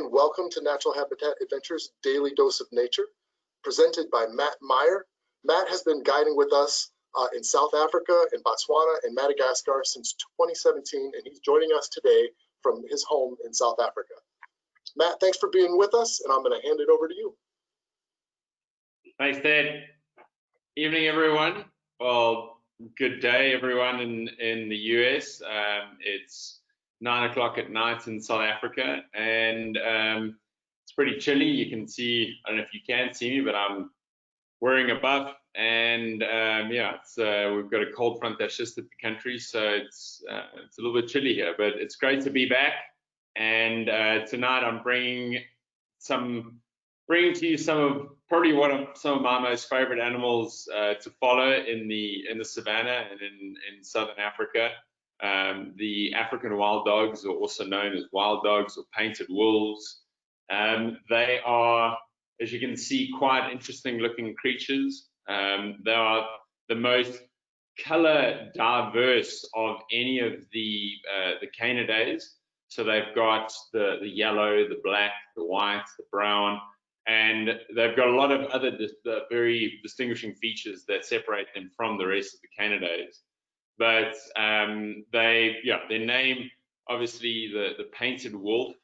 and welcome to Natural Habitat Adventures Daily Dose of Nature, presented by Matt Meyer. Matt has been guiding with us in South Africa, in Botswana, and Madagascar since 2017, and he's joining us today from his home in South Africa. Matt, thanks for being with us, and I'm going to hand it over to you. Thanks, Ted. Evening, everyone. Well, good day, everyone in the US. It's 9 o'clock at night in South Africa, and it's pretty chilly. You can see, I don't know if you can see me, but I'm wearing a buff, and yeah, we've got a cold front that's just hit the country, so it's a little bit chilly here, but it's great to be back. And tonight I'm bringing to you some of my most favorite animals to follow in the Savanna and in Southern Africa. The African wild dogs are also known as wild dogs or painted wolves. They are, as you can see, quite interesting looking creatures. They are the most color diverse of any of the Canidae. So they've got the yellow, the black, the white, the brown, and they've got a lot of other very distinguishing features that separate them from the rest of the Canidae. But their name, obviously, the painted wolf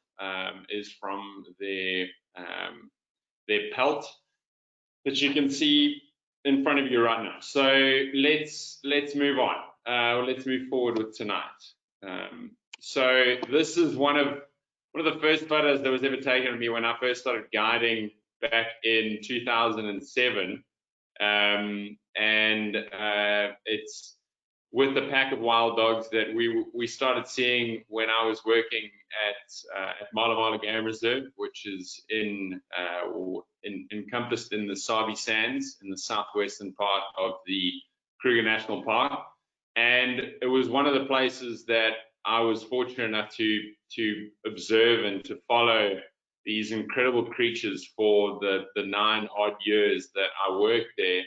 is from their pelt that you can see in front of you right now. So let's move on. Let's move forward with tonight. So this is one of the first photos that was ever taken of me when I first started guiding back in 2007, and it's with the pack of wild dogs that we started seeing when I was working at Mala Mala Game Reserve, which is encompassed in the Sabi Sands in the southwestern part of the Kruger National Park. And it was one of the places that I was fortunate enough to observe and to follow these incredible creatures for the 9 odd years that I worked there.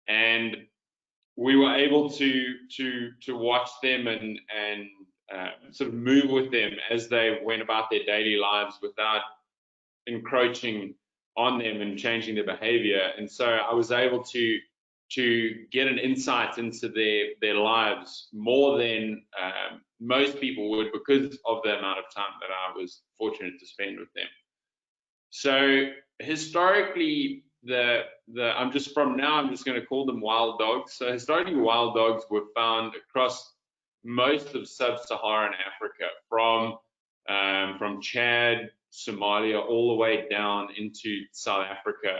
And we were able to watch them and sort of move with them as they went about their daily lives without encroaching on them and changing their behavior. And so I was able to get an insight into their lives more than most people would, because of the amount of time that I was fortunate to spend with them. So historically, I'm just going to call them wild dogs. So historically, wild dogs were found across most of sub-Saharan Africa, from Chad, Somalia, all the way down into South Africa.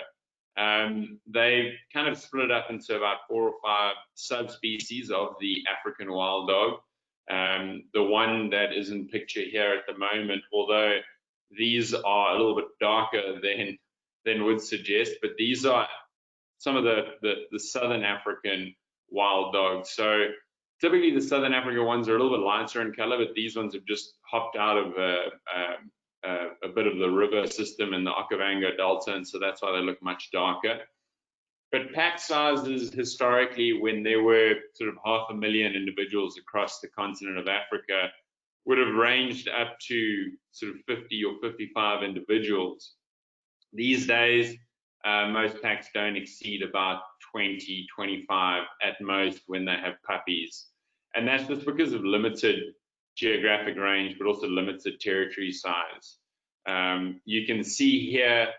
They kind of split up into about 4 or 5 subspecies of the African wild dog. The one that is in picture here at the moment, although these are a little bit darker than would suggest, but these are some of the Southern African wild dogs. So typically the Southern African ones are a little bit lighter in color, but these ones have just hopped out of a bit of the river system in the Okavango Delta, and so that's why they look much darker. But pack sizes historically, when there were sort of 500,000 individuals across the continent of Africa, would have ranged up to sort of 50 or 55 individuals. These days, most packs don't exceed about 20, 25 at most when they have puppies. And that's just because of limited geographic range, but also limited territory size. You can see here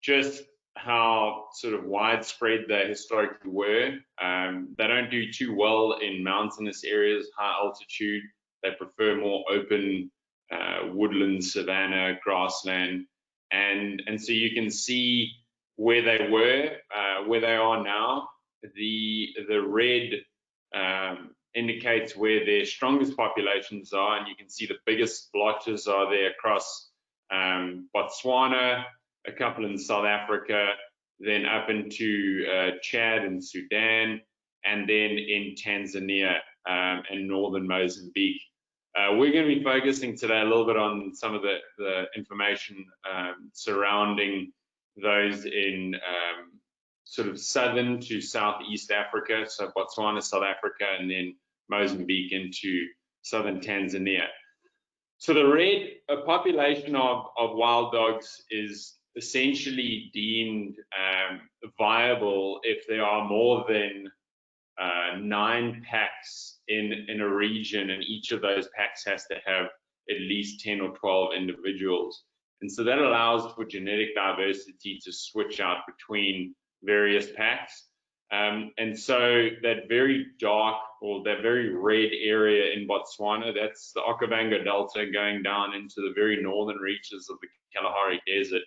just how sort of widespread they historically were. They don't do too well in mountainous areas, high altitude. They prefer more open woodland, savanna, grassland. And so you can see where they were, where they are now. The red indicates where their strongest populations are, and you can see the biggest blotches are there across Botswana, a couple in South Africa, then up into Chad and Sudan, and then in Tanzania and Northern Mozambique. We're going to be focusing today a little bit on some of the information surrounding those in sort of southern to southeast Africa, so Botswana, South Africa, and then Mozambique into southern Tanzania. So a population of wild dogs is essentially deemed viable if there are more than 9 packs in a region, and each of those packs has to have at least 10 or 12 individuals. And so that allows for genetic diversity to switch out between various packs. And so that very dark, or that very red area in Botswana, that's the Okavango Delta going down into the very northern reaches of the Kalahari Desert.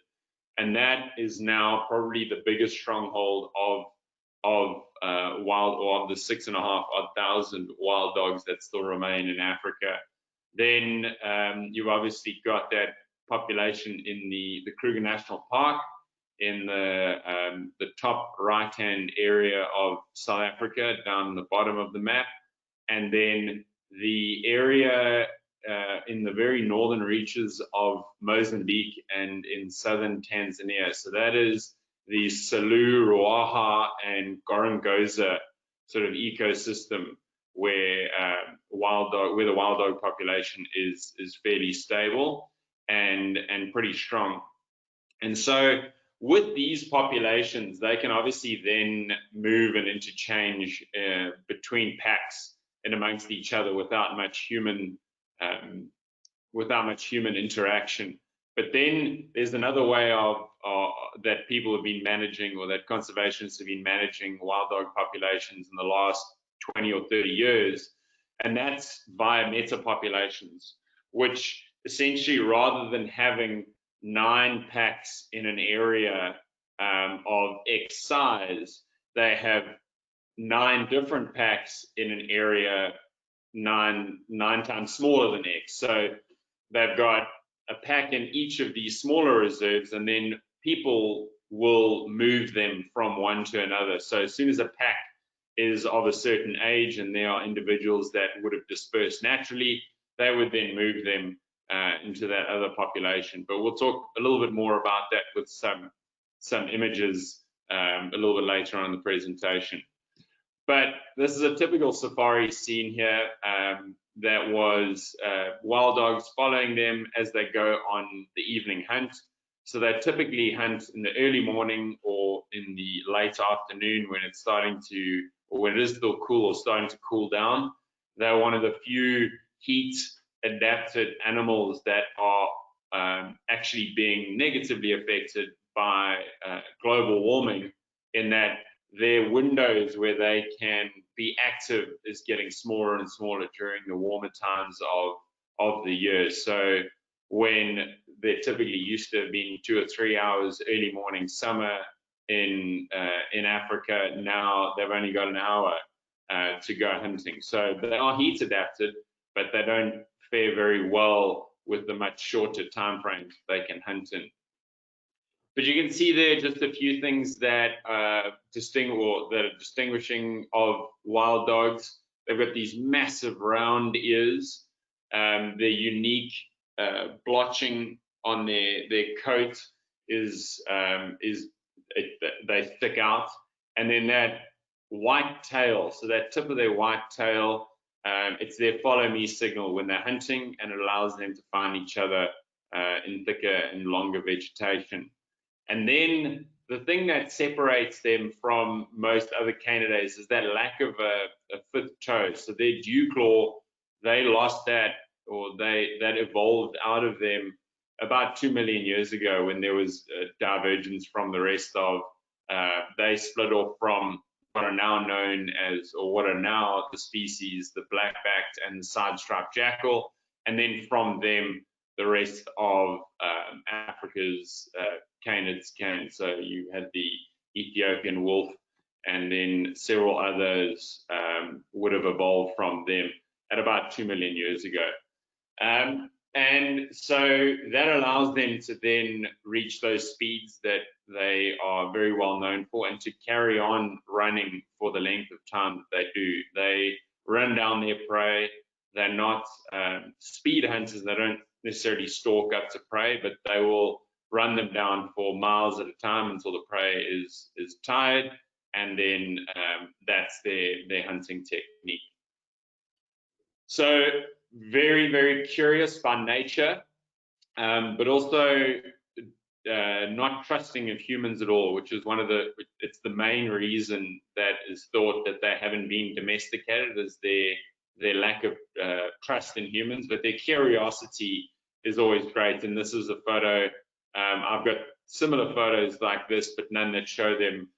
And that is now probably the biggest stronghold of wild, or of the 6,500 wild dogs that still remain in Africa. Then you've obviously got that population in the Kruger National Park, in the top right-hand area of South Africa, down the bottom of the map, and then the area in the very northern reaches of Mozambique and in southern Tanzania. So that is the Selous, Ruaha, and Gorongosa sort of ecosystem, where the wild dog population is fairly stable and pretty strong. And so with these populations, they can obviously then move and interchange between packs and amongst each other without much human interaction. But then there's another way of that people have been managing, or that conservationists have been managing wild dog populations in the last 20 or 30 years, and that's via meta populations, which essentially, rather than having 9 packs in an area of X size, they have 9 different packs in an area 9 times smaller than X. So they've got a pack in each of these smaller reserves, and then people will move them from one to another. So as soon as a pack is of a certain age and there are individuals that would have dispersed naturally, they would then move them into that other population. But we'll talk a little bit more about that with some images a little bit later on in the presentation. But this is a typical safari scene here. That was wild dogs following them as they go on the evening hunt. So they typically hunt in the early morning or in the late afternoon when it's starting to, or when it is still cool or starting to cool down. They're one of the few heat adapted animals that are actually being negatively affected by global warming, in that their windows where they can be active is getting smaller and smaller during the warmer times of the year. So when they're typically used to being 2 or 3 hours early morning summer in Africa, now they've only got an hour to go hunting. So they are heat adapted, but they don't fare very well with the much shorter time frames they can hunt in. But you can see there just a few things that are distinguishing of wild dogs. They've got these massive round ears. Their unique blotching on their coat is they stick out, and then that white tail. So that tip of their white tail, it's their follow me signal when they're hunting, and it allows them to find each other in thicker and longer vegetation. And then the thing that separates them from most other canidae is that lack of a 5th toe. So their dew claw, they lost that, or that evolved out of them about 2 million years ago, when there was divergence from the rest of, they split off from what are now known as, or what are now the species, the black-backed and the side-striped jackal, and then from them, the rest of Africa's canids came. So you had the Ethiopian wolf, and then several others would have evolved from them at about 2 million years ago. And so that allows them to then reach those speeds that they are very well known for, and to carry on running for the length of time that they do. They run down their prey. They're not speed hunters. They don't necessarily stalk up to prey, but they will run them down for miles at a time until the prey is tired, and then that's their hunting technique. So very, very curious by nature, but also not trusting of humans at all, which is it's the main reason that is thought that they haven't been domesticated, is their lack of trust in humans, but their curiosity is always great. And this is a photo. I've got similar photos like this, but none that show them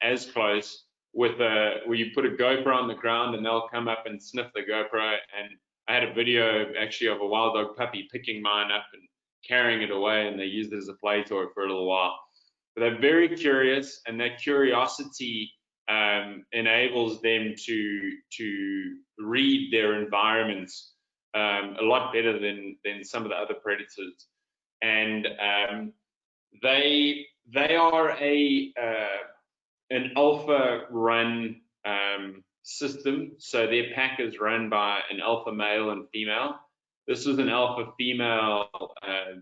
as close, where you put a GoPro on the ground and they'll come up and sniff the GoPro. And I had a video actually of a wild dog puppy picking mine up and carrying it away, and they used it as a play toy for a little while. But they're very curious, and that curiosity enables them to read their environments a lot better than some of the other predators. And they are an alpha run system. So their pack is run by an alpha male and female. This was an alpha female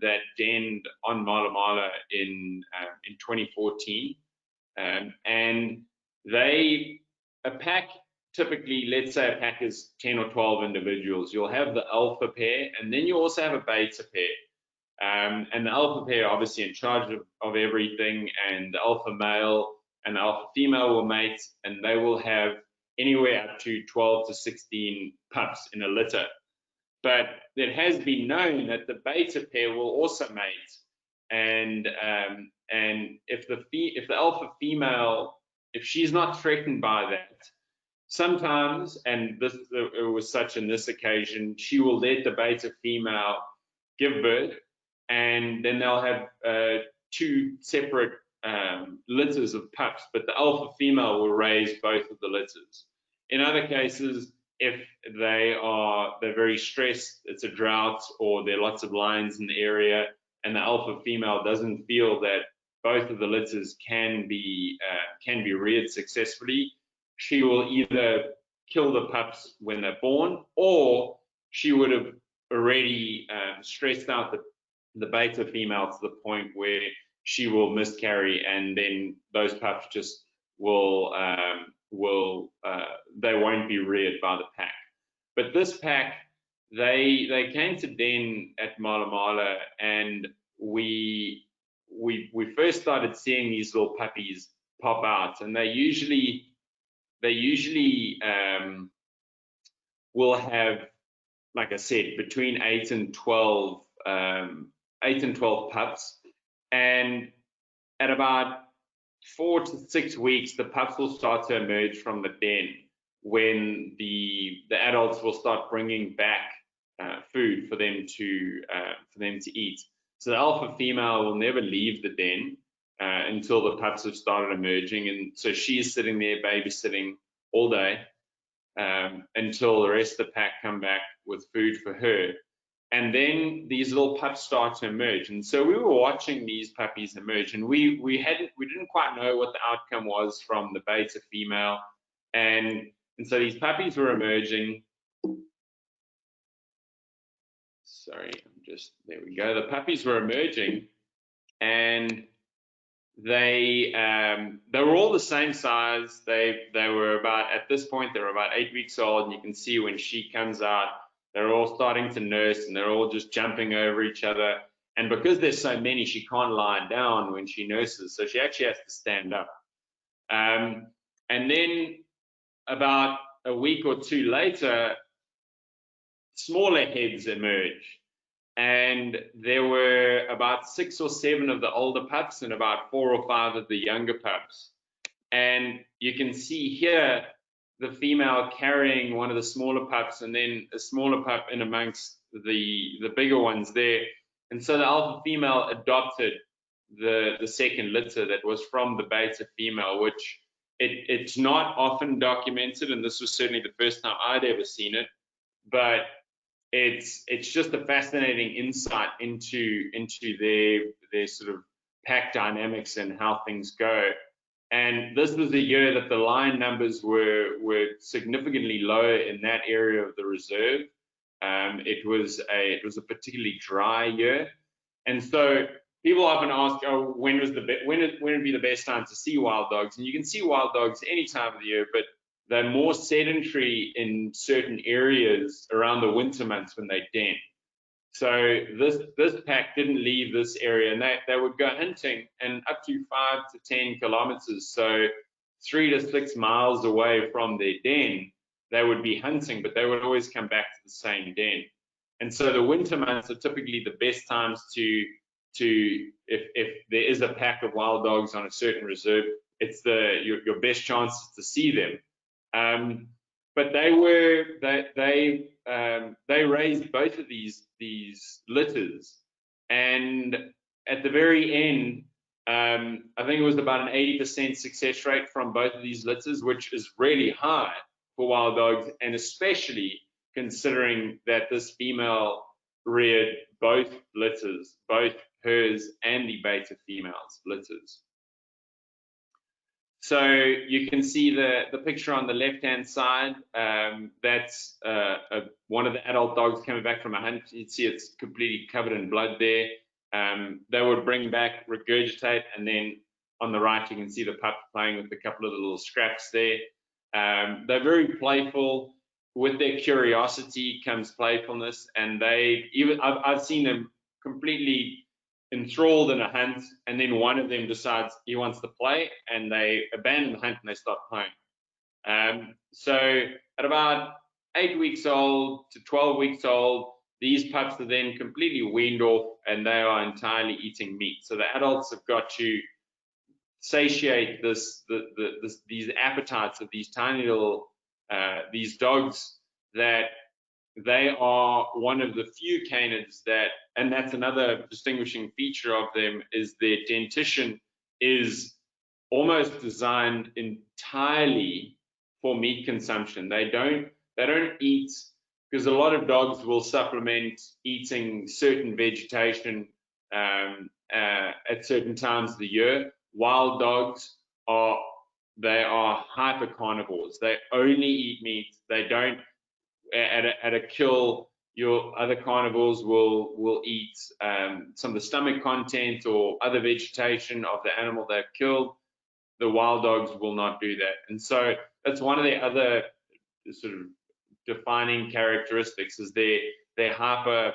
that denned on Mala Mala in 2014, and a pack, typically, let's say a pack is 10 or 12 individuals. You'll have the alpha pair, and then you also have a beta pair. And the alpha pair are obviously in charge of everything, and the alpha male and the alpha female will mate, and they will have anywhere up to 12 to 16 pups in a litter. But it has been known that the beta pair will also mate, and if the alpha female, if she's not threatened by that, sometimes, and it was such in this occasion, she will let the beta female give birth, and then they'll have two separate litters of pups, but the alpha female will raise both of the litters. In other cases, if they're very stressed, it's a drought, or there are lots of lions in the area, and the alpha female doesn't feel that both of the litters can be reared successfully, she will either kill the pups when they're born, or she would have already stressed out the beta female to the point where she will miscarry, and then those pups just they won't be reared by the pack. But this pack, they came to den at Mala Mala, and we first started seeing these little puppies pop out, and they usually will have, like I said, between 8 and 12 pups, and at about 4 to 6 weeks, the pups will start to emerge from the den, when the adults will start bringing back food for them to eat. So the alpha female will never leave the den until the pups have started emerging, and so she's sitting there babysitting all day until the rest of the pack come back with food for her. And then these little pups start to emerge. And so we were watching these puppies emerge, and we didn't quite know what the outcome was from the beta female. And so these puppies were emerging. Sorry, there we go. The puppies were emerging, and they were all the same size. They were about, at this point, they were about 8 weeks old. And you can see when she comes out, they're all starting to nurse, and they're all just jumping over each other. And because there's so many, she can't lie down when she nurses, so she actually has to stand up. And then about a week or two later, smaller heads emerge. And there were about 6 or 7 of the older pups and about 4 or 5 of the younger pups. And you can see here the female carrying one of the smaller pups, and then a smaller pup in amongst the bigger ones there. And so the alpha female adopted the second litter that was from the beta female, which it's not often documented, and this was certainly the first time I'd ever seen it, but it's just a fascinating insight into their sort of pack dynamics and how things go. And this was a year that the lion numbers were significantly lower in that area of the reserve. It was a particularly dry year, and so people often ask, "Oh, when would be the best time to see wild dogs?" And you can see wild dogs any time of the year, but they're more sedentary in certain areas around the winter months when they den. So this pack didn't leave this area, and they would go hunting and up to 5 to 10 kilometers, so 3 to 6 miles away from their den, they would be hunting, but they would always come back to the same den. And so the winter months are typically the best times to if there is a pack of wild dogs on a certain reserve, it's your best chance to see them. But they raised both of these litters, and at the very end, I think it was about an 80% success rate from both of these litters, which is really high for wild dogs, and especially considering that this female reared both litters, both hers and the beta female's litters. So you can see the picture on the left-hand side. That's one of the adult dogs coming back from a hunt. You can see it's completely covered in blood there. They would bring back, regurgitate, and then on the right you can see the pup playing with a couple of the little scraps there. They're very playful. With their curiosity comes playfulness, and I've seen them completely enthralled in a hunt, and then one of them decides he wants to play, and they abandon the hunt and they start playing. So at about 8 weeks old to 12 weeks old, these pups are then completely weaned off, and they are entirely eating meat. So the adults have got to satiate these appetites of these tiny little these dogs, that they are one of the few canids that, and that's another distinguishing feature of them, is their dentition is almost designed entirely for meat consumption. They don't eat, because a lot of dogs will supplement eating certain vegetation at certain times of the year. Wild dogs are hyper carnivores. They only eat meat. They don't, at a kill, your other carnivores will eat some of the stomach content or other vegetation of the animal they've killed. The wild dogs will not do that. And so that's one of the other sort of defining characteristics, is their hyper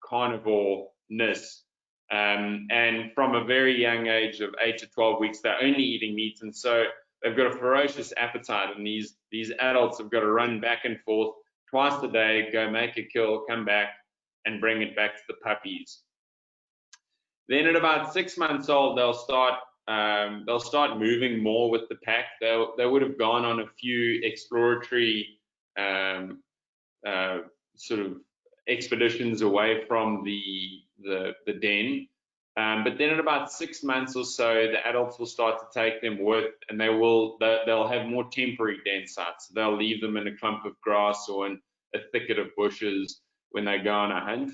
carnivore-ness. And from a very young age of 8 to 12 weeks, they're only eating meat, and so they've got a ferocious appetite. And these adults have got to run back and forth twice a day, go make a kill, come back, and bring it back to the puppies. Then at about 6 months old, they'll start moving more with the pack. They would have gone on a few exploratory sort of expeditions away from the den, but then at about 6 months or so, the adults will start to take them with, and they'll have more temporary den sites. They'll leave them in a clump of grass or in a thicket of bushes when they go on a hunt,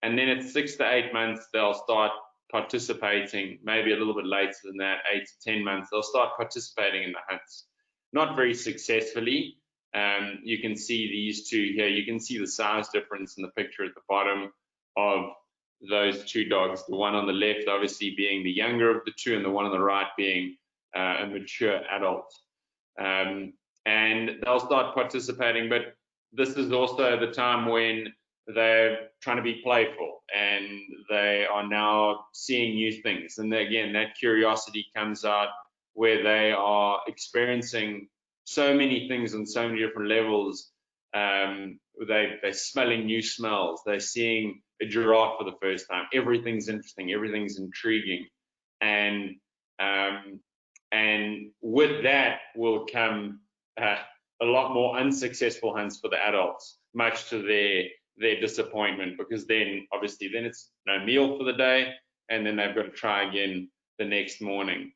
and then at 6 to 8 months they'll start participating. Maybe a little bit later than that, 8 to 10 months, they'll start participating in the hunts. Not very successfully. You can see these two here. You can see the size difference in the picture at the bottom of those two dogs. The one on the left obviously being the younger of the two, and the one on the right being a mature adult. And they'll start participating, but this is also the time when they're trying to be playful, and they are now seeing new things. And again, that curiosity comes out, where they are experiencing so many things on so many different levels. They're smelling new smells. They're seeing a giraffe for the first time. Everything's interesting. Everything's intriguing. And with that will come a lot more unsuccessful hunts for the adults, much to their disappointment, because then obviously it's no meal for the day, and then they've got to try again the next morning.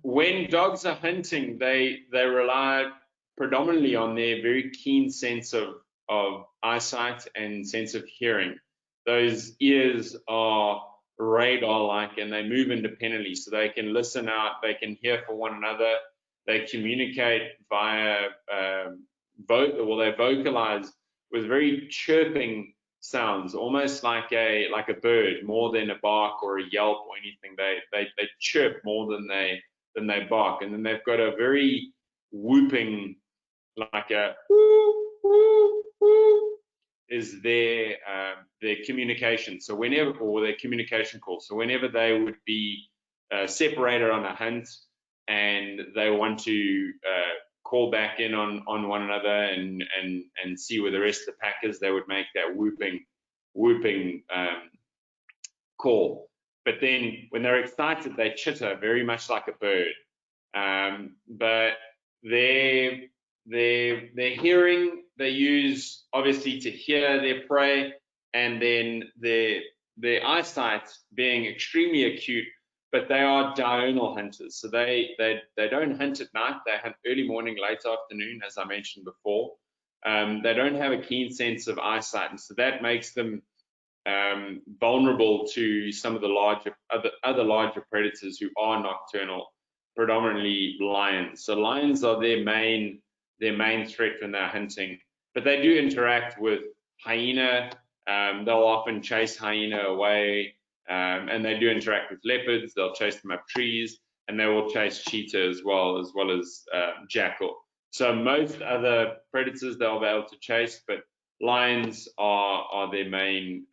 When dogs are hunting, they rely predominantly on their very keen sense of eyesight and sense of hearing. Those ears are radar-like, and they move independently, so they can listen out, they can hear for one another, they communicate via they vocalize with very chirping sounds, almost like a bird, more than a bark or a yelp or anything. They chirp more than they bark, and then they've got a very whooping, like a woo, woo, woo, is their communication. So whenever, or their communication call. So whenever they would be separated on a hunt and they want to call back in on one another and see where the rest of the pack is, they would make that whooping call. But then when they're excited, they chitter very much like a bird. But their hearing, they use obviously to hear their prey, and then their eyesight being extremely acute. But they are diurnal hunters, so they don't hunt at night. They hunt early morning, late afternoon, as I mentioned before. They don't have a keen sense of eyesight, and so that makes them vulnerable to some of the other larger predators who are nocturnal, predominantly lions. So lions are their main threat when they're hunting, but they do interact with hyena. They'll often chase hyena away, and they do interact with leopards. They'll chase them up trees, and they will chase cheetah as well as jackal. So most other predators they'll be able to chase, but lions are their main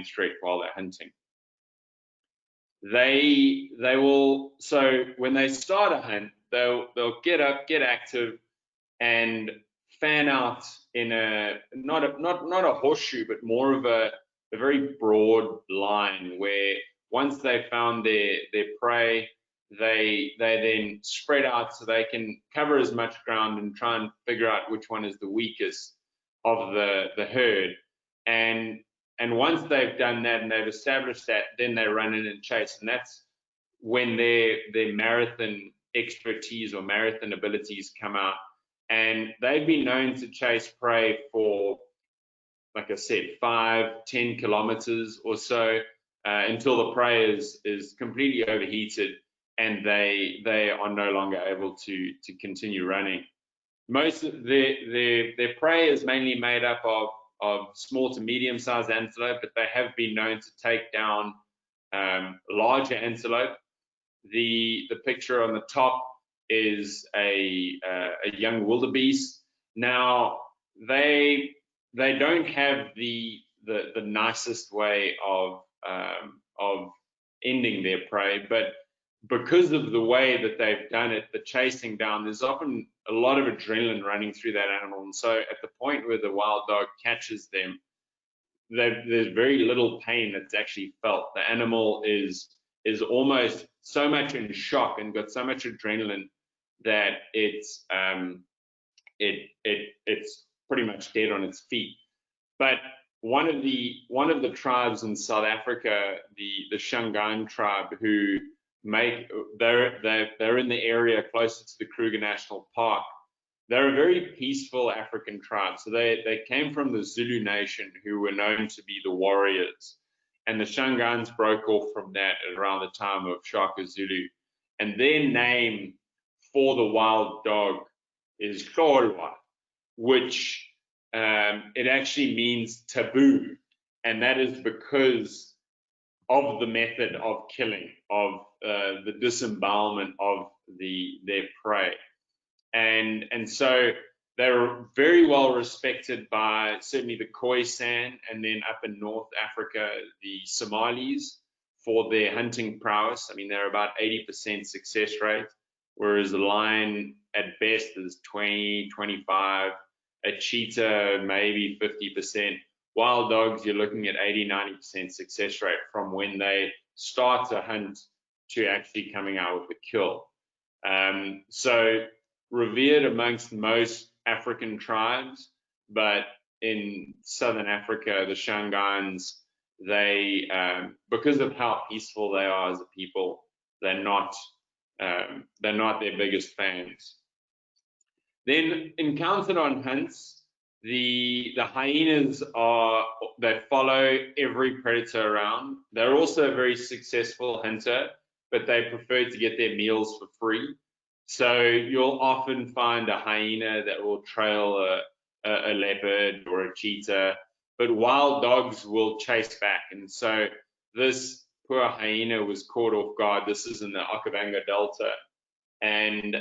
threat while they're hunting. They will, so when they start a hunt, they'll get up, get active, and fan out in a not a horseshoe, but more of a very broad line, where once they've found their prey, they then spread out so they can cover as much ground and try and figure out which one is the weakest of the herd. And once they've done that and they've established that, then they run in and chase, and that's when their marathon expertise or marathon abilities come out. And they've been known to chase prey for, like I said, 5-10 kilometers or so, until the prey is completely overheated and they are no longer able to continue running. Most of their prey is mainly made up of small to medium-sized antelope, but they have been known to take down larger antelope. The picture on the top is a young wildebeest. Now they don't have the nicest way of ending their prey, but because of the way that they've done it, the chasing down, there's often a lot of adrenaline running through that animal. And so at the point where the wild dog catches them, there's very little pain that's actually felt. The animal is almost so much in shock and got so much adrenaline that it's pretty much dead on its feet. But one of the tribes in South Africa, the Shangaan Tribe, who they're in the area closer to the Kruger National Park. They're a very peaceful African tribe. So they came from the Zulu nation, who were known to be the warriors. And the Shangaans broke off from that at around the time of Shaka Zulu. And their name for the wild dog is Xolwa, which it actually means taboo. And that is because of the method of killing, of the disembowelment of their prey. And so they're very well respected by certainly the Khoisan, and then up in North Africa, the Somalis, for their hunting prowess. I mean, they're about 80% success rate, whereas the lion at best is 20, 25, a cheetah maybe 50%. Wild dogs, you're looking at 80, 90% success rate from when they start to hunt to actually coming out with a kill. So revered amongst most African tribes, but in Southern Africa, the Shangaans, they, because of how peaceful they are as a people, they're not their biggest fans. Then encountered on hunts, the hyenas that follow every predator around. They're also a very successful hunter, but they prefer to get their meals for free. So you'll often find a hyena that will trail a leopard or a cheetah, but wild dogs will chase back. And so this poor hyena was caught off guard. This is in the Okavango Delta. and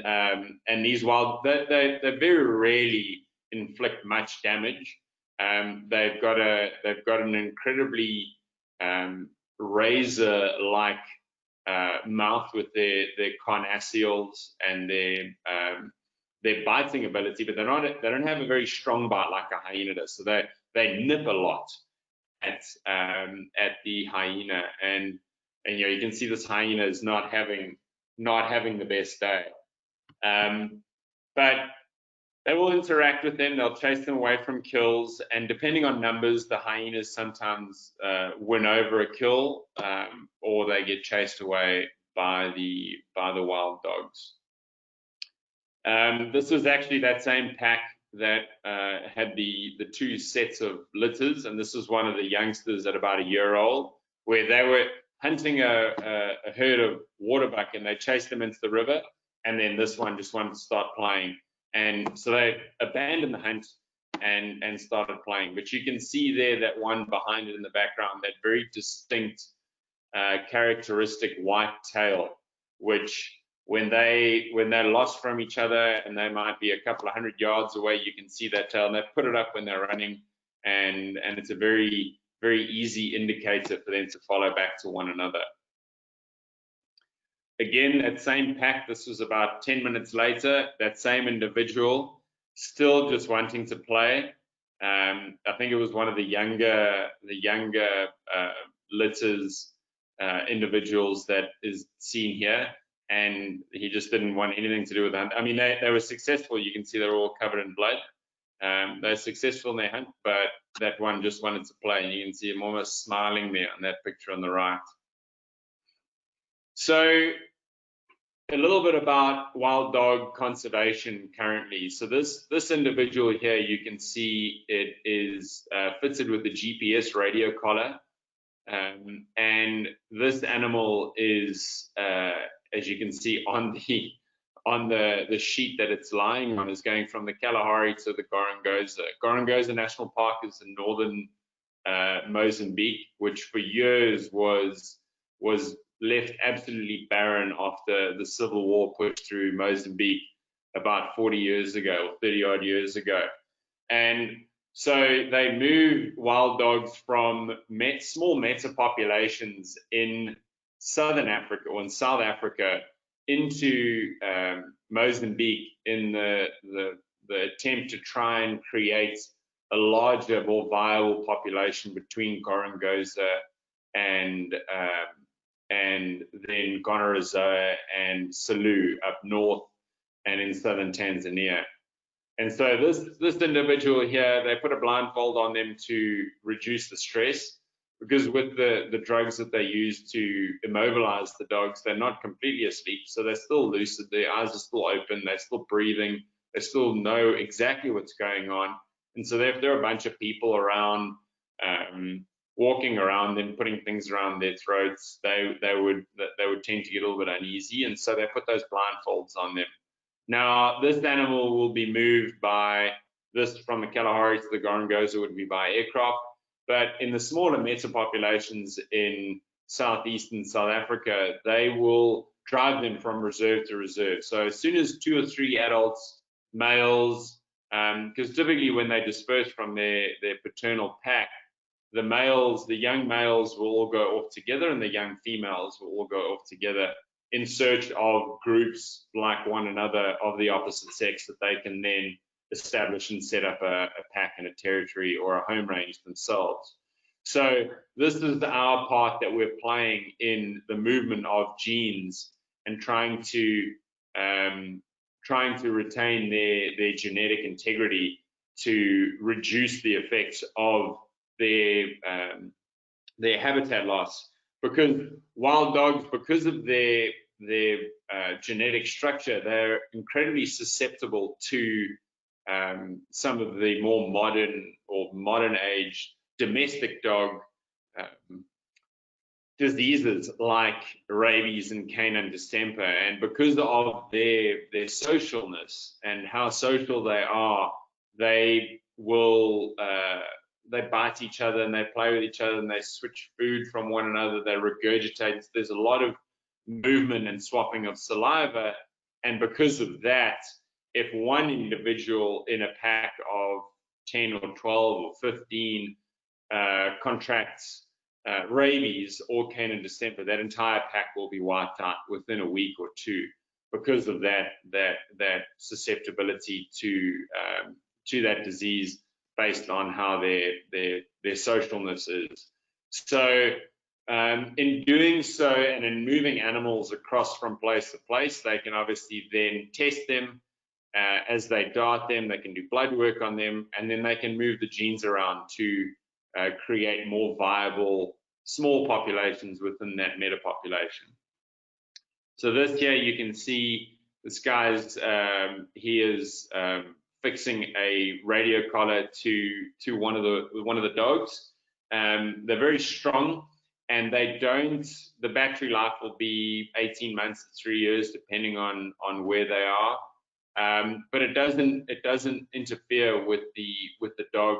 these wild, they very rarely inflict much damage. They've got an incredibly razor-like mouth with their carnassials and their biting ability, but they don't have a very strong bite like a hyena does. So they nip a lot at the hyena, and you know, you can see this hyena is not having the best day. But they will interact with them, they'll chase them away from kills, and depending on numbers, the hyenas sometimes win over a kill, or they get chased away by the wild dogs. This was actually that same pack that had the two sets of litters, and this was one of the youngsters at about a year old, where they were hunting a herd of waterbuck, and they chased them into the river, and then this one just wanted to start playing. And so they abandoned the hunt and started playing. But you can see there that one behind it in the background, that very distinct, characteristic white tail, which when they're lost from each other and they might be a couple of 100 yards away, you can see that tail, and they put it up when they're running, and it's a very, very easy indicator for them to follow back to one another. Again, that same pack, this was about 10 minutes later, that same individual still just wanting to play. I think it was one of the younger litters individuals that is seen here, and he just didn't want anything to do with the hunt. I mean, they were successful. You can see they're all covered in blood. They're successful in their hunt, but that one just wanted to play, and you can see him almost smiling there on that picture on the right. So a little bit about wild dog conservation currently. So this individual here, you can see it is fitted with a GPS radio collar, and this animal is, as you can see on the sheet that it's lying on, is going from the Kalahari to the Gorongosa. Gorongosa National Park is in northern Mozambique, which for years was left absolutely barren after the civil war pushed through Mozambique about 40 years ago, or 30 odd years ago. And so they moved wild dogs from small meta populations in southern Africa or in South Africa into Mozambique in the attempt to try and create a larger, more viable population between Gorongosa and then Gonorrhozoa and Selous up north and in southern Tanzania. And so this individual here, they put a blindfold on them to reduce the stress, because with the drugs that they use to immobilize the dogs, they're not completely asleep, so they're still lucid, their eyes are still open, they're still breathing, they still know exactly what's going on. And so if there are a bunch of people around, walking around them, putting things around their throats, they would tend to get a little bit uneasy, and so they put those blindfolds on them. Now, this animal will be moved by this from the Kalahari to the Gorongosa would be by aircraft, but in the smaller meta populations in southeastern South Africa, they will drive them from reserve to reserve. So as soon as 2 or 3 adults, males, because typically when they disperse from their paternal pack, the young males will all go off together, and the young females will all go off together in search of groups like one another of the opposite sex that they can then establish and set up a pack and a territory or a home range themselves. So this is our part that we're playing in the movement of genes and trying to retain their genetic integrity to reduce the effects of their habitat loss. Because wild dogs, because of their genetic structure, they're incredibly susceptible to some of the more modern age domestic dog diseases like rabies and canine distemper. And because of their socialness and how social they are, they will they bite each other and they play with each other and they switch food from one another, they regurgitate. There's a lot of movement and swapping of saliva, And because of that, if one individual in a pack of 10 or 12 or 15 contracts rabies or canine distemper, that entire pack will be wiped out within a week or two because of that susceptibility to that disease based on how their socialness is. So in doing so and in moving animals across from place to place, they can obviously then test them as they dart them. They can do blood work on them, and then they can move the genes around to create more viable small populations within that meta population. So this here you can see this guy's he is fixing a radio collar to one of the dogs. They're very strong, and they don't. The battery life will be 18 months to 3 years, depending on where they are. But it doesn't interfere with the dog,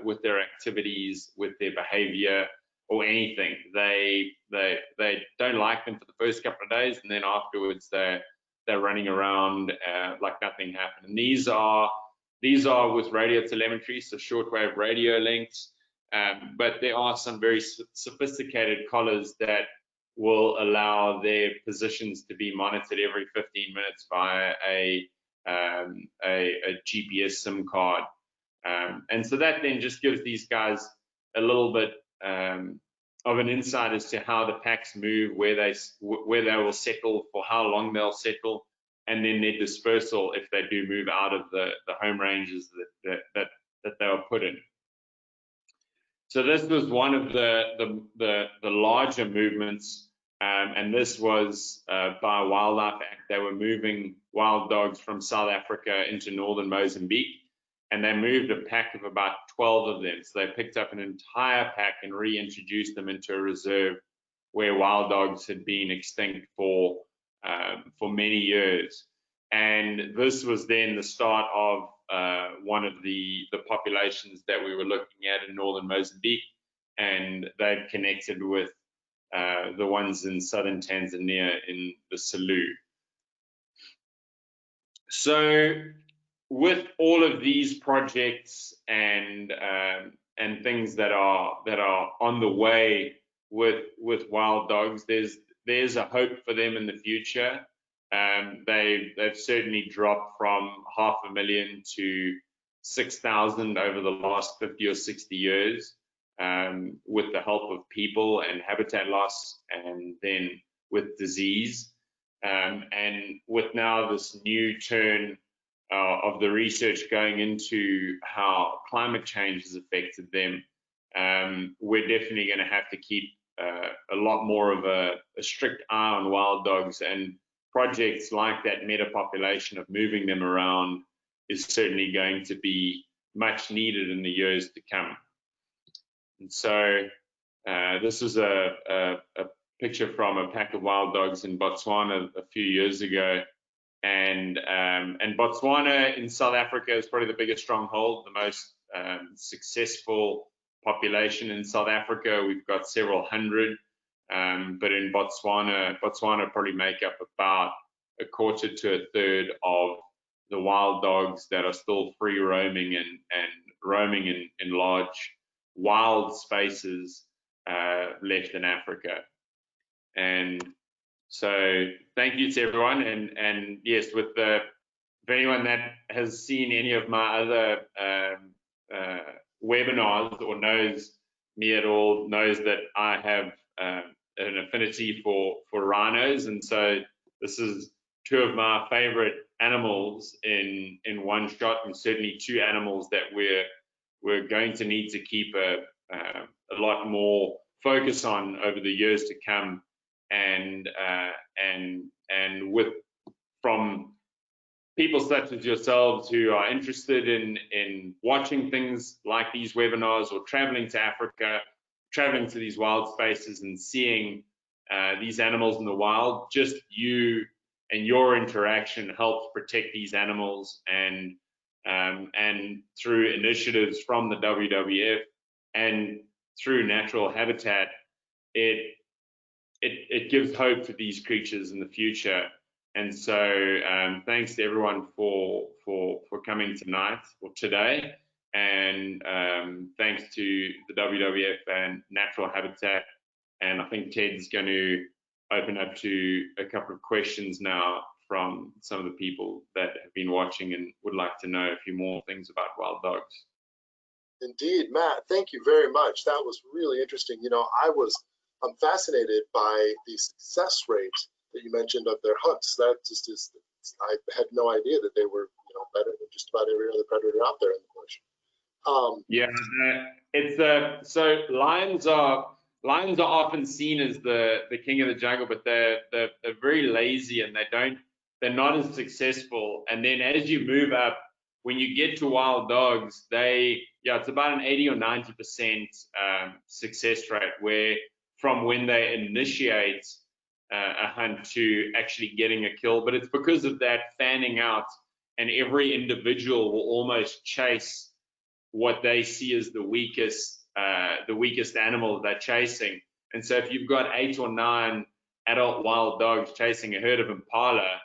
with their activities, with their behavior or anything. They don't like them for the first couple of days, and then afterwards they're running around like nothing happened. And these are with radio telemetry, so shortwave radio links. But there are some very sophisticated collars that will allow their positions to be monitored every 15 minutes via a GPS SIM card. And so that then just gives these guys a little bit of an insight as to how the packs move, where they will settle, for how long they'll settle, and then their dispersal if they do move out of the home ranges that they were put in. So this was one of the larger movements, and this was by Wildlife Act. They were moving wild dogs from South Africa into Northern Mozambique, and they moved a pack of about 12 of them. So they picked up an entire pack and reintroduced them into a reserve where wild dogs had been extinct for many years. And this was then the start of one of the populations that we were looking at in Northern Mozambique, and they've connected with the ones in southern Tanzania in the Selous. So with all of these projects and things that are on the way with wild dogs, there's a hope for them in the future. They've certainly dropped from 500,000 to 6,000 over the last 50 or 60 years, with the help of people and habitat loss, and then with disease, and with now this new turn of the research going into how climate change has affected them. We're definitely going to have to keep a lot more of a strict eye on wild dogs, and projects like that meta population of moving them around is certainly going to be much needed in the years to come. And so this is a picture from a pack of wild dogs in Botswana a few years ago. And Botswana in South Africa is probably the biggest stronghold, the most successful population in South Africa. We've got several hundred, but in Botswana probably make up about a quarter to a third of the wild dogs that are still free roaming and roaming in large wild spaces left in Africa. And so thank you to everyone, and yes, if anyone that has seen any of my other webinars or knows me at all knows that I have an affinity for rhinos, and so this is two of my favorite animals in one shot, and certainly two animals that we're going to need to keep a lot more focus on over the years to come. And from people such as yourselves who are interested in watching things like these webinars, or traveling to Africa, traveling to these wild spaces and seeing these animals in the wild, just you and your interaction helps protect these animals, and through initiatives from the WWF and through natural habitat, it gives hope for these creatures in the future. And so thanks to everyone for coming tonight or today, and thanks to the WWF and Natural Habitat. And I think Ted's going to open up to a couple of questions now from some of the people that have been watching and would like to know a few more things about wild dogs. Indeed, Matt, thank you very much. That was really interesting. You know, I'm fascinated by the success rate that you mentioned of their hunts. That just is, I had no idea that they were, you know, better than just about every other predator out there in the bush. Yeah, it's so lions are often seen as the king of the jungle, but they're very lazy and they're not as successful. And then as you move up, when you get to wild dogs, it's about an 80 or 90% success rate, where from when they initiate a hunt to actually getting a kill. But it's because of that fanning out, and every individual will almost chase what they see as the weakest animal they're chasing. And so if you've got 8 or 9 adult wild dogs chasing a herd of impala,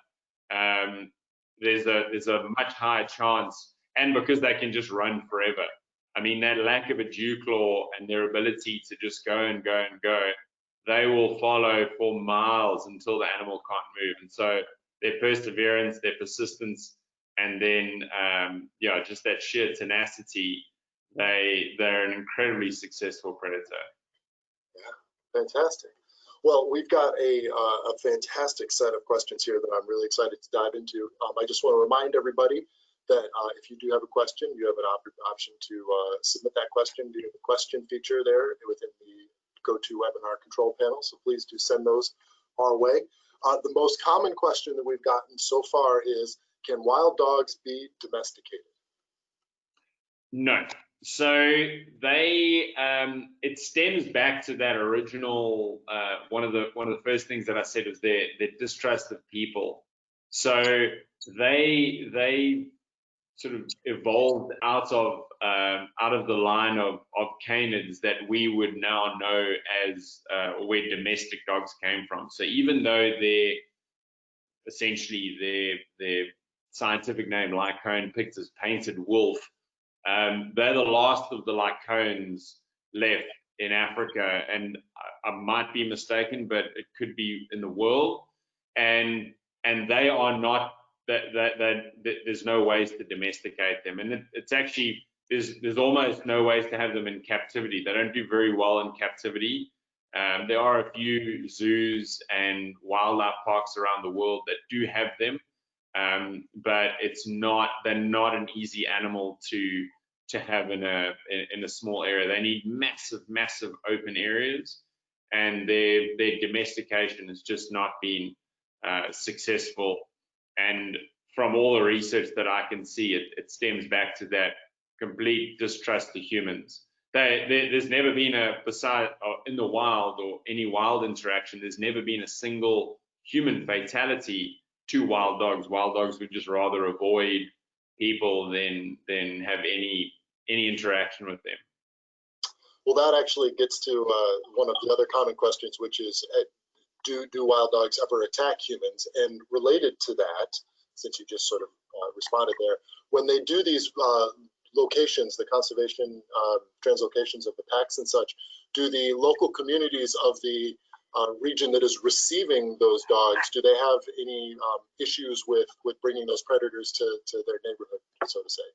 there's a much higher chance, and because they can just run forever. I mean, that lack of a dew claw and their ability to just go and go and go, they will follow for miles until the animal can't move. And so their perseverance, their persistence, and then just that sheer tenacity, they're an incredibly successful predator. Yeah, fantastic. Well, we've got a fantastic set of questions here that I'm really excited to dive into. I just want to remind everybody that if you do have a question, you have an option to submit that question via the question feature there within the GoToWebinar control panel. So please do send those our way. The most common question that we've gotten so far is, can wild dogs be domesticated? No. So it stems back to that original one of the first things that I said was their distrust of people. So they sort of evolved out of the line of canids that we would now know as where domestic dogs came from. So even though essentially their scientific name, Lycaon pictus painted wolf, they're the last of the Lycaons left in Africa, and I might be mistaken, but it could be in the world. And they are not there's no ways to domesticate them, and it's actually there's almost no ways to have them in captivity. They don't do very well in captivity. There are a few zoos and wildlife parks around the world that do have them, but they're not an easy animal to have in a small area. They need massive open areas, and their domestication has just not been successful. And from all the research that I can see, it stems back to that complete distrust of humans. There's never been in the wild or any wild interaction, there's never been a single human fatality to wild dogs. Wild dogs would just rather avoid people than have any interaction with them. Well, that actually gets to one of the other common questions, which is, do wild dogs ever attack humans? And related to that, since you just sort of responded there, when they do these locations, the conservation translocations of the packs and such, do the local communities of the region that is receiving those dogs, do they have any issues with bringing those predators to their neighborhood, so to say?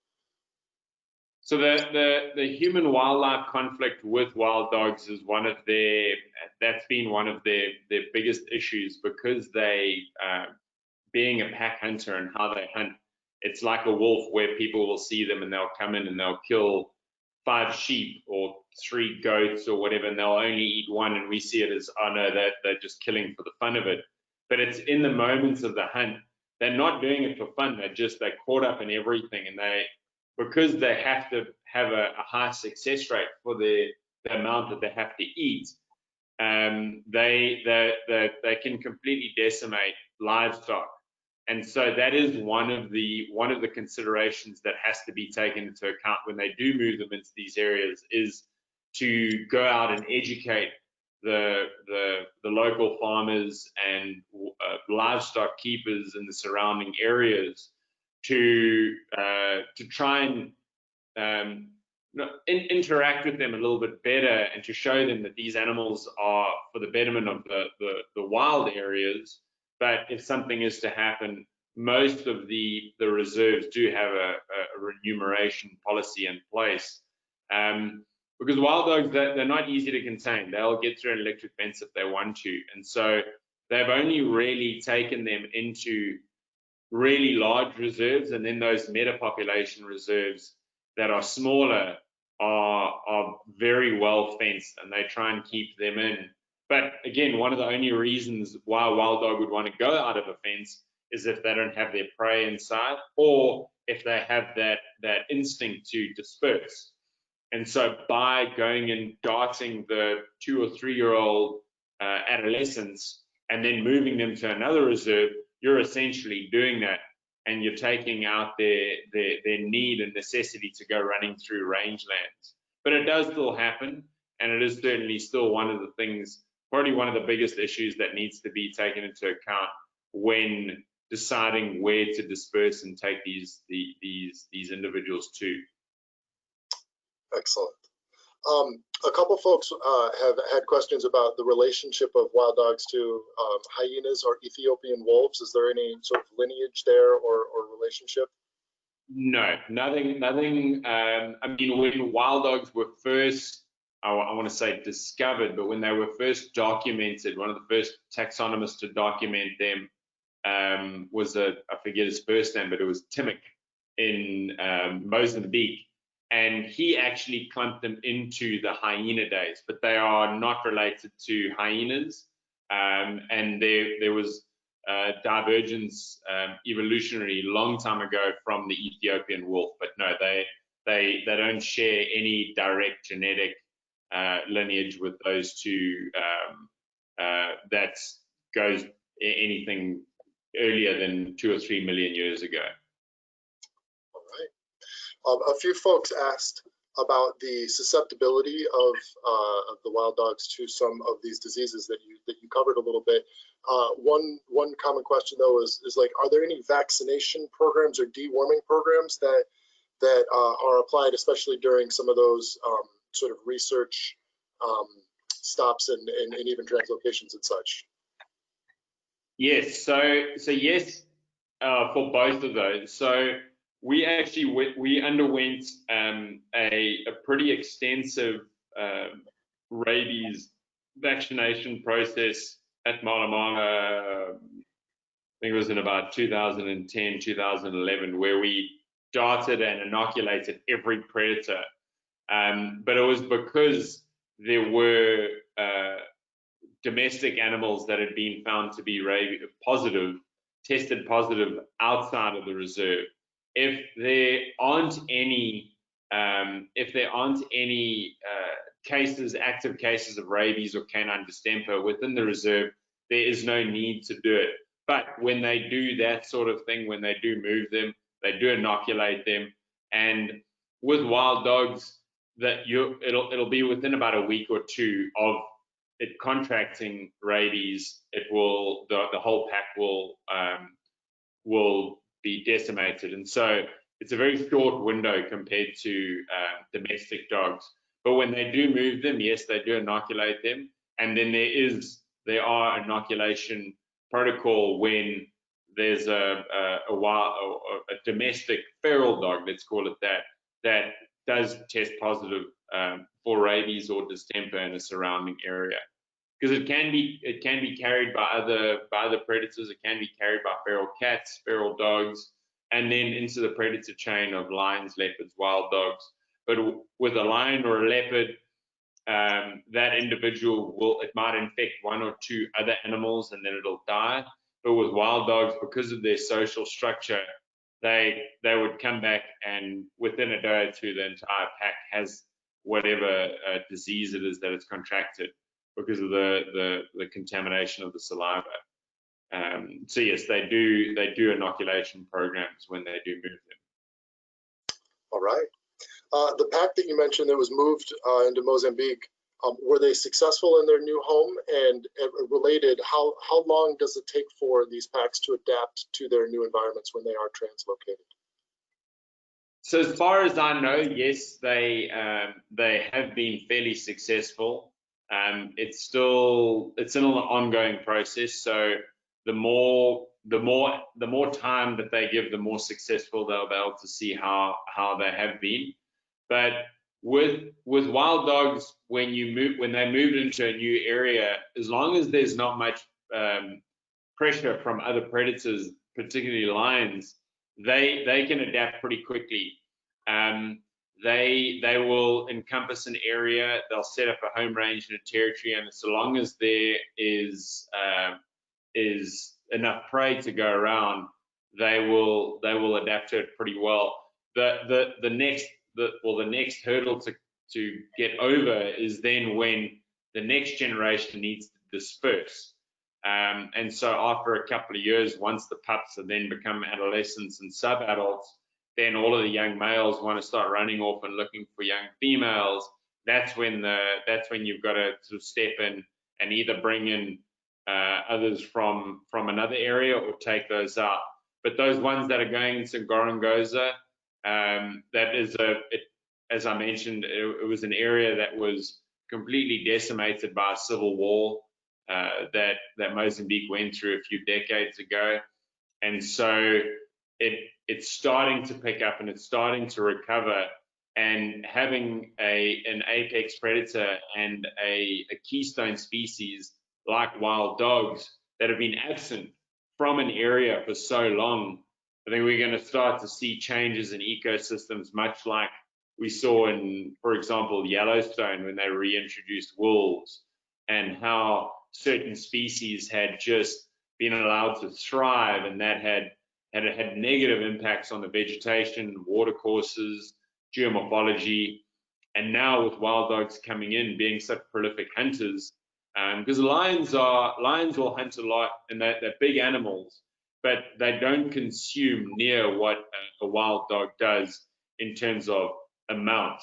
So the human wildlife conflict with wild dogs is that's been one of their biggest issues, because they being a pack hunter and how they hunt, it's like a wolf, where people will see them and they'll come in and they'll kill 5 sheep or 3 goats or whatever, and they'll only eat 1, and we see it as, oh no, they're just killing for the fun of it. But it's in the moments of the hunt, they're not doing it for fun, they're caught up in everything, and because they have to have a high success rate for the amount that they have to eat, they can completely decimate livestock. And so that is one of the considerations that has to be taken into account when they do move them into these areas, is to go out and educate the local farmers and livestock keepers in the surrounding areas to try and interact with them a little bit better, and to show them that these animals are for the betterment of the wild areas. But if something is to happen, most of the reserves do have a remuneration policy in place. Because wild dogs, they're not easy to contain. They'll get through an electric fence if they want to. And so they've only really taken them into really large reserves, and then those meta-population reserves that are smaller are very well fenced, and they try and keep them in. But again, one of the only reasons why a wild dog would want to go out of a fence is if they don't have their prey inside, or if they have that instinct to disperse. And so by going and darting the 2 or 3 year old adolescents and then moving them to another reserve, you're essentially doing that, and you're taking out their need and necessity to go running through rangelands. But it does still happen, and it is certainly still one of the things, probably one of the biggest issues that needs to be taken into account when deciding where to disperse and take these individuals to. Excellent. A couple folks have had questions about the relationship of wild dogs to hyenas or Ethiopian wolves. Is there any sort of lineage there or relationship? No, nothing. I mean, when wild dogs were first, I want to say discovered, but when they were first documented, one of the first taxonomists to document them was I forget his first name, but it was Timmick in Mozambique. And he actually clumped them into the hyena days, but they are not related to hyenas. And there was divergence evolutionary long time ago from the Ethiopian wolf, but no, they don't share any direct genetic lineage with those two. That goes anything earlier than 2 or 3 million years ago. A few folks asked about the susceptibility of the wild dogs to some of these diseases that you covered a little bit. One common question though is like, are there any vaccination programs or deworming programs that are applied, especially during some of those sort of research stops and even translocations and such? Yes, so yes, for both of those. So we actually we underwent a pretty extensive rabies vaccination process at Malamala. I think it was in about 2010, 2011, where we darted and inoculated every predator. But it was because there were domestic animals that had been found to be rabies positive, tested positive outside of the reserve. If there aren't any cases, active cases of rabies or canine distemper within the reserve, there is no need to do it. But when they do that sort of thing, when they do move them, they do inoculate them. And with wild dogs, that it'll be within about a week or two of it contracting rabies. It will the whole pack will be decimated, and so it's a very short window compared to domestic dogs. But when they do move them, yes, they do inoculate them, and then there are inoculation protocol when there's a domestic feral dog, let's call it that does test positive for rabies or distemper in a surrounding area, because it can be carried by other predators. It can be carried by feral cats, feral dogs, and then into the predator chain of lions, leopards, wild dogs. But with a lion or a leopard, that individual it might infect 1 or 2 other animals and then it'll die. But with wild dogs, because of their social structure, they would come back, and within a day or two, the entire pack has whatever disease it is that it's contracted because of the contamination of the saliva. So yes, they do inoculation programs when they do move them. All right. The pack that you mentioned that was moved into Mozambique, Were they successful in their new home? And related, how long does it take for these packs to adapt to their new environments when they are translocated? So as far as I know, yes, they have been fairly successful. It's an ongoing process. So the more time that they give, the more successful they'll be able to see how they have been. But with wild dogs, when they move into a new area, as long as there's not much pressure from other predators, particularly lions, they can adapt pretty quickly. They will encompass an area, they'll set up a home range in a territory, and so long as there is enough prey to go around, they will adapt to it pretty well. The next hurdle to get over is then when the next generation needs to disperse. And so after a couple of years, once the pups have then become adolescents and sub-adults, then all of the young males want to start running off and looking for young females. That's when you've got to sort of step in and either bring in others from another area or take those out. But those ones that are going into Gorongosa, that is as I mentioned, it was an area that was completely decimated by a civil war that Mozambique went through a few decades ago, and so it's starting to pick up and it's starting to recover. And having an apex predator and a keystone species like wild dogs that have been absent from an area for so long, I think we're going to start to see changes in ecosystems, much like we saw in, for example, Yellowstone when they reintroduced wolves, and how certain species had just been allowed to thrive, and that had negative impacts on the vegetation, watercourses, geomorphology. And now with wild dogs coming in, being such prolific hunters, because lions will hunt a lot, and they're big animals, but they don't consume near what a wild dog does in terms of amount.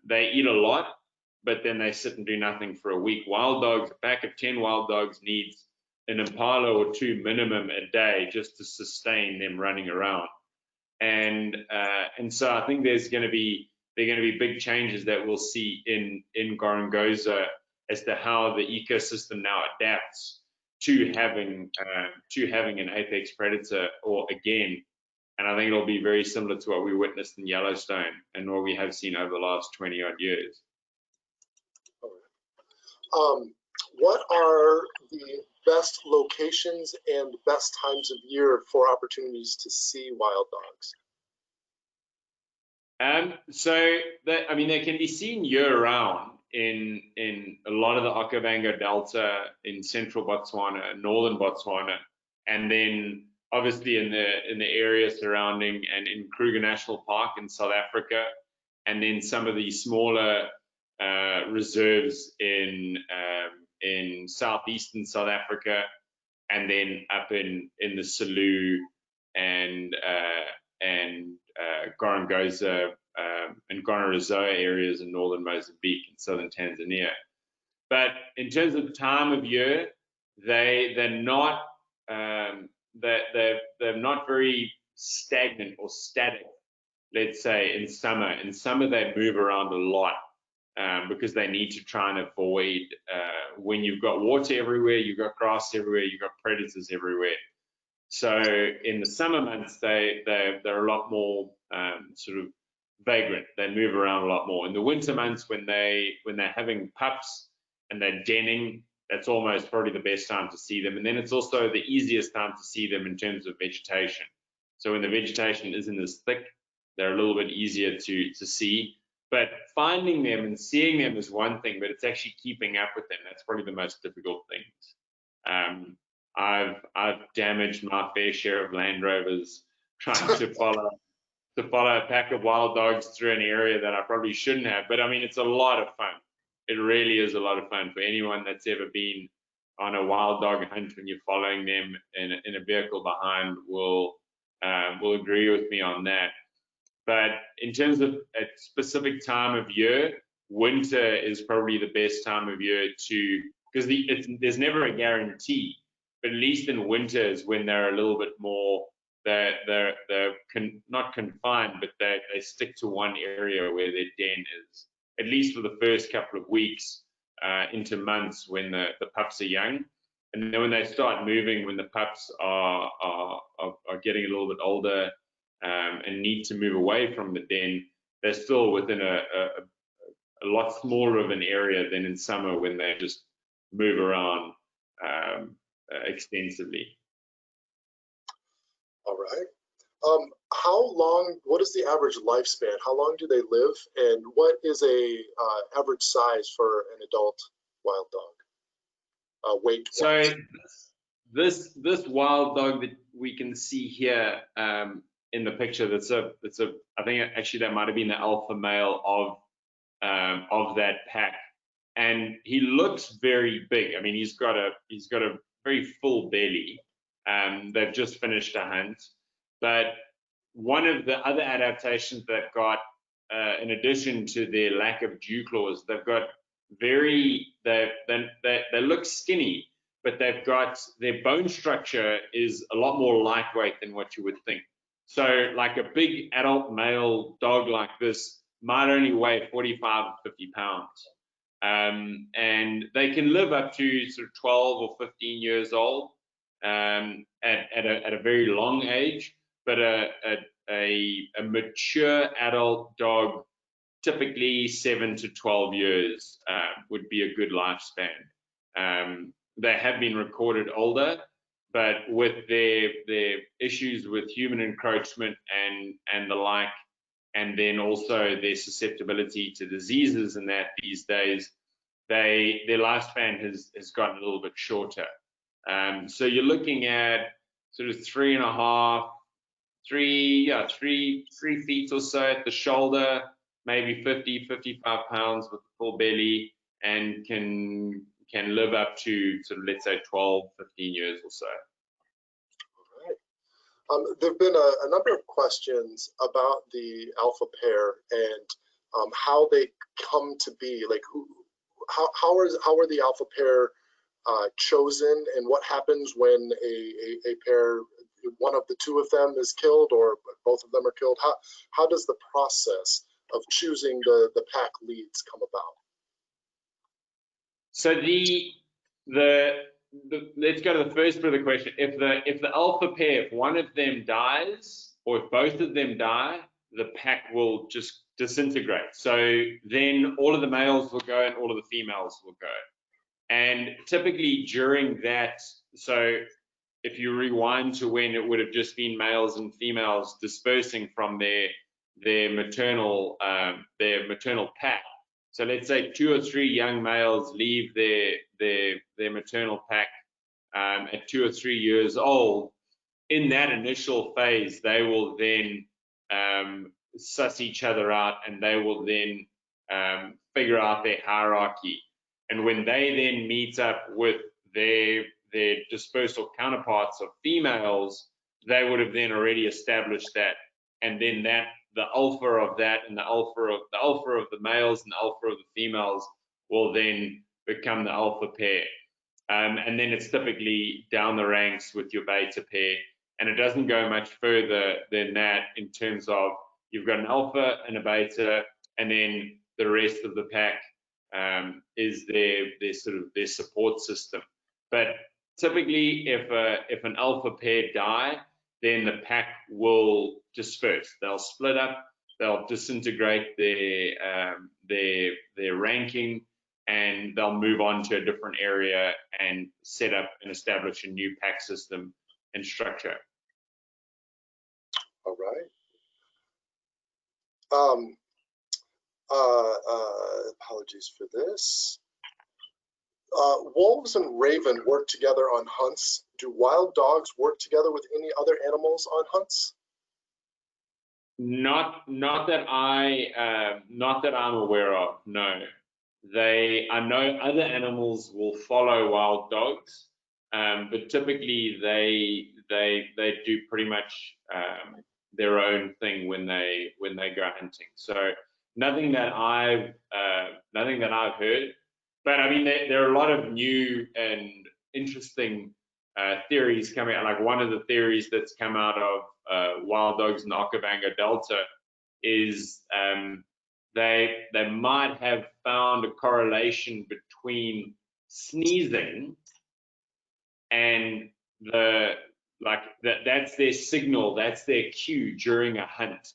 They eat a lot, but then they sit and do nothing for a week. Wild dogs, a pack of 10 wild dogs needs an impala or two minimum a day just to sustain them running around. And so I think there are going to be big changes that we'll see in Gorongosa as to how the ecosystem now adapts to having an apex predator or again. And I think it'll be very similar to what we witnessed in Yellowstone and what we have seen over the last 20 odd years. What are the best locations and best times of year for opportunities to see wild dogs? They can be seen year-round in a lot of the Okavango Delta in central Botswana, northern Botswana, and then obviously in the area surrounding and in Kruger National Park in South Africa, and then some of the smaller reserves in southeastern South Africa, and then up in the Selous and Gorongosa and Gorongosa areas in northern Mozambique and southern Tanzania. But in terms of time of year, they're not very stagnant or static. Let's say in summer. In summer they move around a lot because they need to try and avoid when you've got water everywhere, you've got grass everywhere, you've got predators everywhere. So in the summer months they're a lot more sort of vagrant. They move around a lot more. In the winter months when they're having pups and they're denning, that's almost probably the best time to see them. And then it's also the easiest time to see them in terms of vegetation. So when the vegetation isn't as thick, they're a little bit easier to see. But finding them and seeing them is one thing, but it's actually keeping up with them. That's probably the most difficult things. I've damaged my fair share of Land Rovers trying to follow a pack of wild dogs through an area that I probably shouldn't have. But I mean, it's a lot of fun. It really is a lot of fun for anyone that's ever been on a wild dog hunt when you're following them in a vehicle behind will agree with me on that. But in terms of a specific time of year, winter is probably the best time of year to, because there's never a guarantee, but at least in winter is when they're a little bit more, they're not confined, but they stick to one area where their den is, at least for the first couple of weeks into months when the pups are young. And then when they start moving, when the pups are getting a little bit older and need to move away from the den, they're still within a lot smaller of an area than in summer when they just move around extensively. All right. What is the average lifespan? How long do they live? And what is a average size for an adult wild dog? Weight. So this wild dog that we can see here in the picture, I think actually that might have been the alpha male of that pack, and he looks very big. I mean, he's got a very full belly. They've just finished a hunt, but one of the other adaptations they've got, in addition to their lack of dew claws, they've got they look skinny, but they've got their bone structure is a lot more lightweight than what you would think. So like a big adult male dog like this might only weigh 45 or 50 pounds. And they can live up to sort of 12 or 15 years old at a very long age, but a mature adult dog, typically 7 to 12 years would be a good lifespan. They have been recorded older, but with their issues with human encroachment and the like, and then also their susceptibility to diseases and that these days, their lifespan has gotten a little bit shorter. So you're looking at sort of 3.5, 3 feet or so at the shoulder, maybe 50, 55 pounds with a full belly, and can live up to sort of, let's say, 12, 15 years or so. There have been a number of questions about the alpha pair and how they come to be. Like, how are the alpha pair chosen, and what happens when a pair, one of the two of them is killed or both of them are killed? How does the process of choosing the pack leads come about? So let's go to the first part of the question. If the alpha pair, if one of them dies, or if both of them die, the pack will just disintegrate. So then all of the males will go and all of the females will go. And typically during that, so if you rewind to when it would have just been males and females dispersing from their maternal pack. So let's say 2 or 3 young males leave their maternal pack at 2 or 3 years old. In that initial phase, they will then suss each other out, and they will then figure out their hierarchy. And when they then meet up with their dispersal counterparts of females, they would have then already established that, and then the alpha of that and the alpha of the males and the alpha of the females will then become the alpha pair. And then it's typically down the ranks with your beta pair, and it doesn't go much further than that in terms of you've got an alpha and a beta, and then the rest of the pack is their support system. But typically, if an alpha pair die, then the pack will disperse. They'll split up. They'll disintegrate their ranking, and they'll move on to a different area and set up and establish a new pack system and structure. All right. Apologies for this. Wolves and raven work together on hunts. Do wild dogs work together with any other animals on hunts? Not that I'm aware of. No. I know other animals will follow wild dogs, but typically they do pretty much their own thing when they go hunting. So nothing that I've heard. But I mean, there are a lot of new and interesting theories coming out. Like one of the theories that's come out of wild dogs in the Okavango Delta is they might have found a correlation between sneezing and that's their signal, that's their cue during a hunt,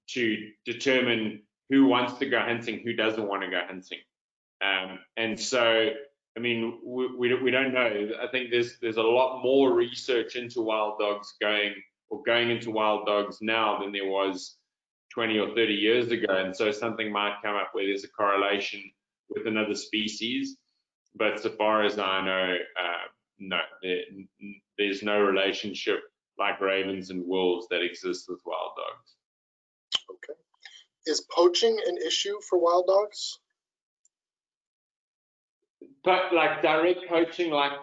to determine who wants to go hunting, who doesn't want to go hunting. And so, I mean, we don't know. I think there's a lot more research into wild dogs going into wild dogs now than there was 20 or 30 years ago. And so something might come up where there's a correlation with another species. But so far as I know, no, there's no relationship like ravens and wolves that exists with wild dogs. Okay. Is poaching an issue for wild dogs? But like direct poaching, like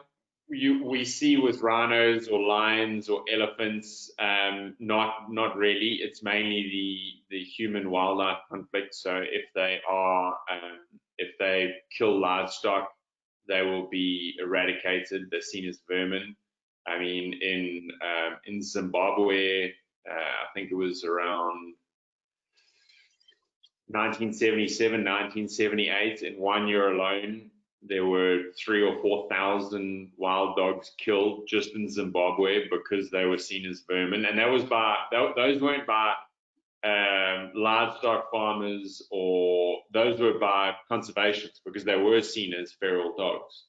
we see with rhinos or lions or elephants, not really. It's mainly the human wildlife conflict. So if they kill livestock, they will be eradicated. They're seen as vermin. I mean, in Zimbabwe, I think it was around 1977, 1978, in 1 year alone, there were 3,000 or 4,000 wild dogs killed just in Zimbabwe because they were seen as vermin, and those weren't by livestock farmers, or those were by conservationists because they were seen as feral dogs.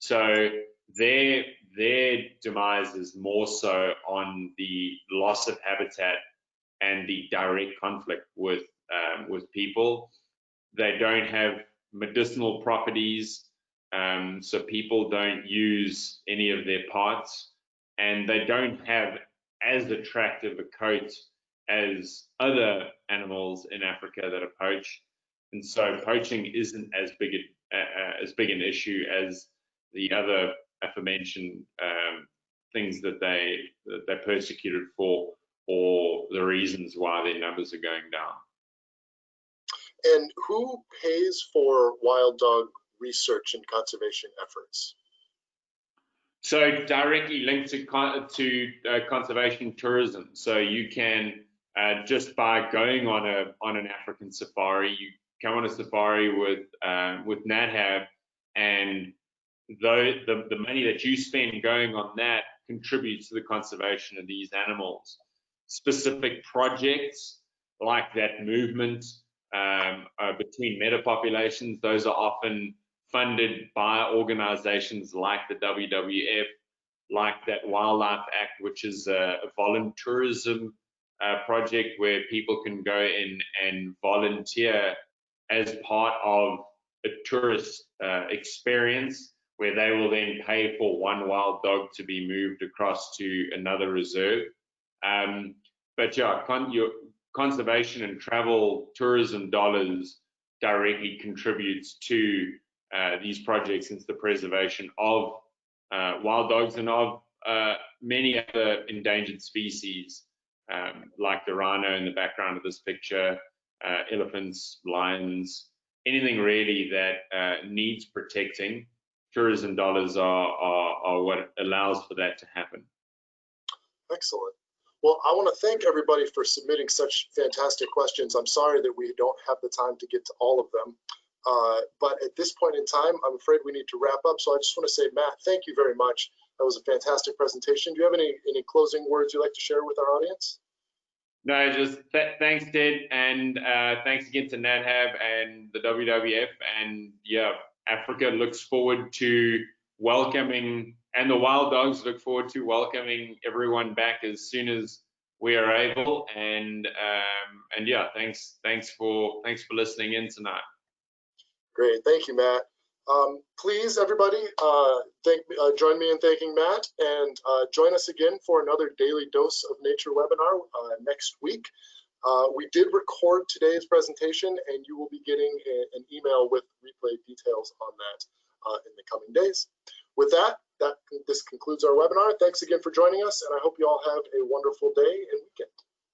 So their demise is more so on the loss of habitat and the direct conflict with people. They don't have medicinal properties, so people don't use any of their parts, and they don't have as attractive a coat as other animals in Africa that are poached, and so poaching isn't as big an issue as the other aforementioned things that they're persecuted for, or the reasons why their numbers are going down. And who pays for wild dog research and conservation efforts? So directly linked to conservation tourism. So you can just by going on an African safari, you come on a safari with NatHab, and the money that you spend going on that contributes to the conservation of these animals. Specific projects like that movement between meta populations, those are often funded by organizations like the WWF, like that Wildlife Act, which is a volunteerism project where people can go in and volunteer as part of a tourist experience, where they will then pay for one wild dog to be moved across to another reserve. But yeah, your conservation and travel tourism dollars directly contributes to these projects into the preservation of wild dogs and of many other endangered species, like the rhino in the background of this picture, elephants, lions, anything really that needs protecting. Tourism dollars are what allows for that to happen. Excellent. Well, I want to thank everybody for submitting such fantastic questions. I'm sorry that we don't have the time to get to all of them. But at this point in time, I'm afraid we need to wrap up. So I just want to say, Matt, thank you very much. That was a fantastic presentation. Do you have any closing words you'd like to share with our audience? No, just thanks, Ted, and thanks again to NatHab and the WWF. And yeah, Africa looks forward to welcoming, and the wild dogs look forward to welcoming everyone back as soon as we are able. And yeah, thanks for listening in tonight. Great, thank you, Matt. Please, everybody, join me in thanking Matt, and join us again for another Daily Dose of Nature webinar next week. We did record today's presentation, and you will be getting an email with replay details on that in the coming days. With that, this concludes our webinar. Thanks again for joining us, and I hope you all have a wonderful day and weekend.